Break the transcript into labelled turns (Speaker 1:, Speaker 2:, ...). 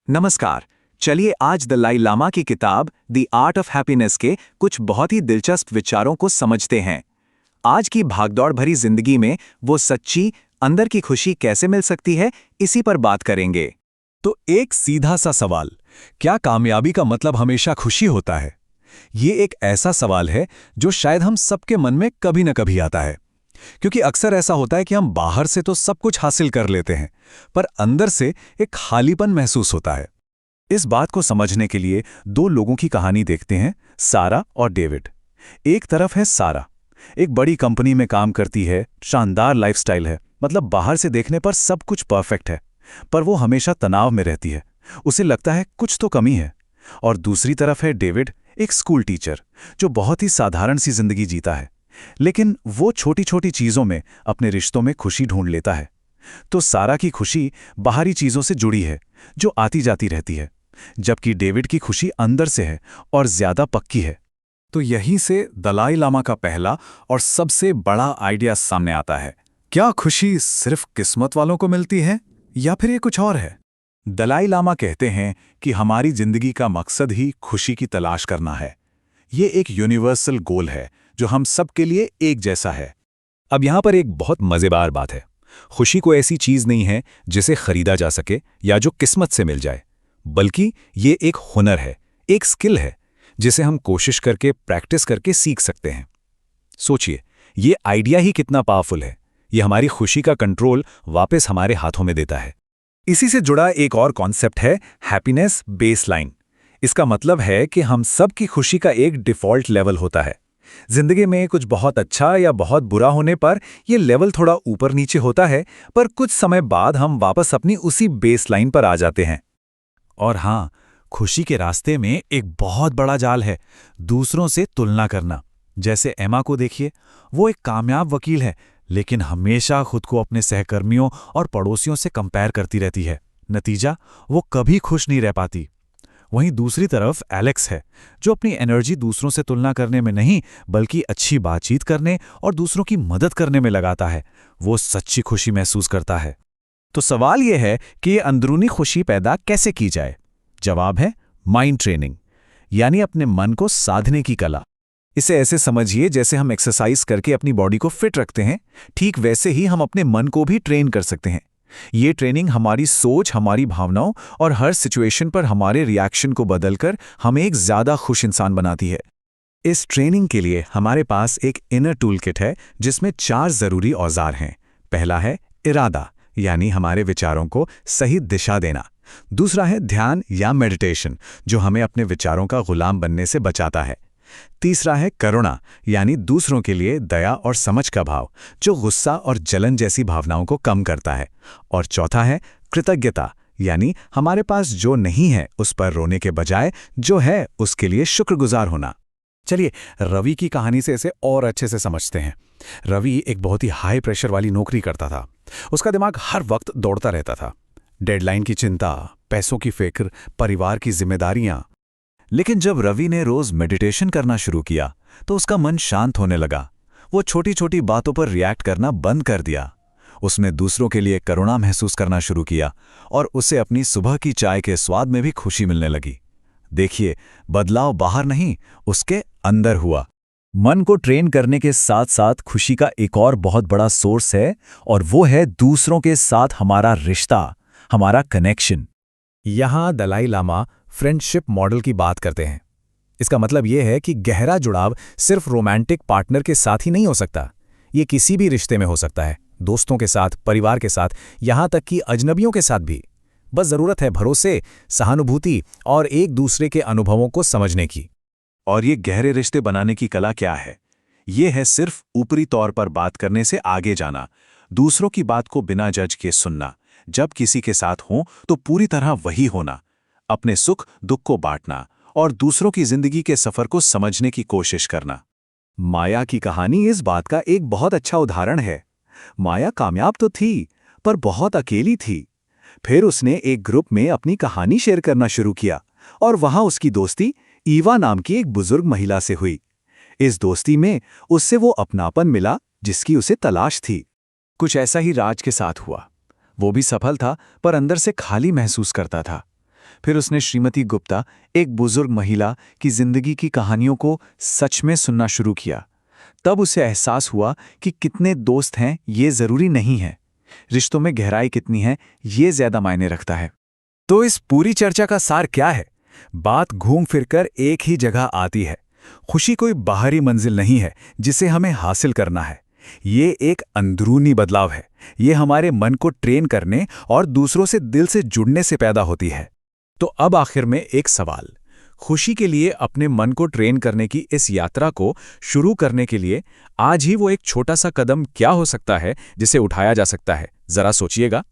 Speaker 1: नमस्कार। चलिए आज दलाई लामा की किताब द आर्ट ऑफ हैप्पीनेस के कुछ बहुत ही दिलचस्प विचारों को समझते हैं। आज की भागदौड़ भरी जिंदगी में वो सच्ची अंदर की खुशी कैसे मिल सकती है, इसी पर बात करेंगे।
Speaker 2: तो एक सीधा सा सवाल, क्या कामयाबी का मतलब हमेशा खुशी होता है? ये एक ऐसा सवाल है जो शायद हम सबके मन में कभी न कभी आता है। क्योंकि अक्सर ऐसा होता है कि हम बाहर से तो सब कुछ हासिल कर लेते हैं, पर अंदर से एक खालीपन महसूस होता है। इस बात को समझने के लिए दो लोगों की कहानी देखते हैं, सारा और डेविड। एक तरफ है सारा, एक बड़ी कंपनी में काम करती है, शानदार लाइफस्टाइल है, मतलब बाहर से देखने पर सब कुछ परफेक्ट है, पर वो हमेशा तनाव में रहती है। उसे लगता है कुछ तो कमी है। और दूसरी तरफ है डेविड, एक स्कूल टीचर, जो बहुत ही साधारण सी जिंदगी जीता है, लेकिन वो छोटी छोटी चीजों में अपने रिश्तों में खुशी ढूंढ लेता है। तो सारा की खुशी बाहरी चीजों से जुड़ी है, जो आती जाती रहती है, जबकि डेविड की खुशी अंदर से है और ज्यादा पक्की है। तो यहीं से दलाई लामा का पहला और सबसे बड़ा आइडिया सामने आता है। क्या खुशी सिर्फ किस्मत वालों को मिलती है, या फिर ये कुछ और है? दलाई लामा कहते हैं कि हमारी जिंदगी का मकसद ही खुशी की तलाश करना है। ये एक यूनिवर्सल गोल है जो हम सब के लिए एक जैसा है। अब यहां पर एक बहुत मजेदार बात है। खुशी को ऐसी चीज नहीं है जिसे खरीदा जा सके या जो किस्मत से मिल जाए, बल्कि ये एक हुनर है, एक स्किल है, जिसे हम कोशिश करके, प्रैक्टिस करके सीख सकते हैं। सोचिए, ये आइडिया ही कितना पावरफुल है। ये हमारी खुशी का कंट्रोल वापस हमारे हाथों में देता है। इसी से जुड़ा एक और कॉन्सेप्ट है हैप्पीनेस बेसलाइन। इसका मतलब है कि हम सब की खुशी का एक डिफॉल्ट लेवल होता है। जिंदगी में कुछ बहुत अच्छा या बहुत बुरा होने पर यह लेवल थोड़ा ऊपर नीचे होता है, पर कुछ समय बाद हम वापस अपनी उसी बेसलाइन पर आ जाते हैं। और हाँ, खुशी के रास्ते में एक बहुत बड़ा जाल है, दूसरों से तुलना करना। जैसे एमा को देखिए, वो एक कामयाब वकील है, लेकिन हमेशा खुद को अपने सहकर्मियों और पड़ोसियों से कंपेयर करती रहती है। नतीजा, वो कभी खुश नहीं रह पाती। वहीं दूसरी तरफ एलेक्स है, जो अपनी एनर्जी दूसरों से तुलना करने में नहीं, बल्कि अच्छी बातचीत करने और दूसरों की मदद करने में लगाता है। वो सच्ची खुशी महसूस करता है। तो सवाल यह है कि ये अंदरूनी खुशी पैदा कैसे की जाए? जवाब है माइंड ट्रेनिंग, यानी अपने मन को साधने की कला। इसे ऐसे समझिए जैसे हम एक्सरसाइज करके अपनी बॉडी को फिट रखते हैं, ठीक वैसे ही हम अपने मन को भी ट्रेन कर सकते हैं। ये ट्रेनिंग हमारी सोच, हमारी भावनाओं और हर सिचुएशन पर हमारे रिएक्शन को बदलकर हमें एक ज्यादा खुश इंसान बनाती है। इस ट्रेनिंग के लिए हमारे पास एक इनर टूल किट है, जिसमें 4 जरूरी औजार हैं। पहला है इरादा, यानी हमारे विचारों को सही दिशा देना। दूसरा है ध्यान या मेडिटेशन, जो हमें अपने विचारों का गुलाम बनने से बचाता है। तीसरा है करुणा, यानी दूसरों के लिए दया और समझ का भाव, जो गुस्सा और जलन जैसी भावनाओं को कम करता है। और चौथा है कृतज्ञता, यानी हमारे पास जो नहीं है उस पर रोने के बजाय जो है उसके लिए शुक्रगुजार होना। चलिए रवि की कहानी से इसे और अच्छे से समझते हैं। रवि एक बहुत ही हाई प्रेशर वाली नौकरी करता था। उसका दिमाग हर वक्त दौड़ता रहता था। डेडलाइन की चिंता, पैसों की फिक्र, परिवार की जिम्मेदारियां। लेकिन जब रवि ने रोज मेडिटेशन करना शुरू किया तो उसका मन शांत होने लगा। वो छोटी छोटी बातों पर रिएक्ट करना बंद कर दिया। उसने दूसरों के लिए करुणा महसूस करना शुरू किया और उसे अपनी सुबह की चाय के स्वाद में भी खुशी मिलने लगी। देखिए, बदलाव बाहर नहीं, उसके अंदर हुआ। मन को ट्रेन करने के साथ साथ खुशी का एक और बहुत बड़ा सोर्स है, और वो है दूसरों के साथ हमारा रिश्ता, हमारा कनेक्शन। यहां दलाई लामा फ्रेंडशिप मॉडल की बात करते हैं। इसका मतलब यह है कि गहरा जुड़ाव सिर्फ रोमांटिक पार्टनर के साथ ही नहीं हो सकता। ये किसी भी रिश्ते में हो सकता है, दोस्तों के साथ, परिवार के साथ, यहां तक कि अजनबियों के साथ भी। बस जरूरत है भरोसे, सहानुभूति और एक दूसरे के अनुभवों को समझने की। और ये गहरे रिश्ते बनाने की कला क्या है? ये है सिर्फ ऊपरी तौर पर बात करने से आगे जाना, दूसरों की बात को बिना जज के सुनना, जब किसी के साथ हो तो पूरी तरह वही होना, अपने सुख दुख को बांटना और दूसरों की जिंदगी के सफर को समझने की कोशिश करना। माया की कहानी इस बात का एक बहुत अच्छा उदाहरण है। माया कामयाब तो थी, पर बहुत अकेली थी। फिर उसने एक ग्रुप में अपनी कहानी शेयर करना शुरू किया और वहां उसकी दोस्ती ईवा नाम की एक बुजुर्ग महिला से हुई। इस दोस्ती में उससे वो अपनापन मिला जिसकी उसे तलाश थी। कुछ ऐसा ही राज के साथ हुआ। वो भी सफल था, पर अंदर से खाली महसूस करता था।
Speaker 1: फिर उसने श्रीमती गुप्ता, एक बुजुर्ग महिला की जिंदगी की कहानियों को सच में सुनना शुरू किया। तब उसे एहसास हुआ कि कितने दोस्त हैं ये जरूरी नहीं है, रिश्तों में गहराई कितनी है ये ज्यादा मायने रखता है।
Speaker 2: तो इस पूरी चर्चा का सार क्या है? बात घूम फिरकर एक ही जगह आती है। खुशी कोई बाहरी मंजिल नहीं है जिसे हमें हासिल करना है। ये एक अंदरूनी बदलाव है। ये हमारे मन को ट्रेन करने और दूसरों से दिल से जुड़ने से पैदा होती है। तो अब आखिर में एक सवाल। खुशी के लिए अपने मन को ट्रेन करने की इस यात्रा को शुरू करने के लिए आज ही वो एक छोटा सा कदम क्या हो सकता है जिसे उठाया जा सकता है? जरा सोचिएगा।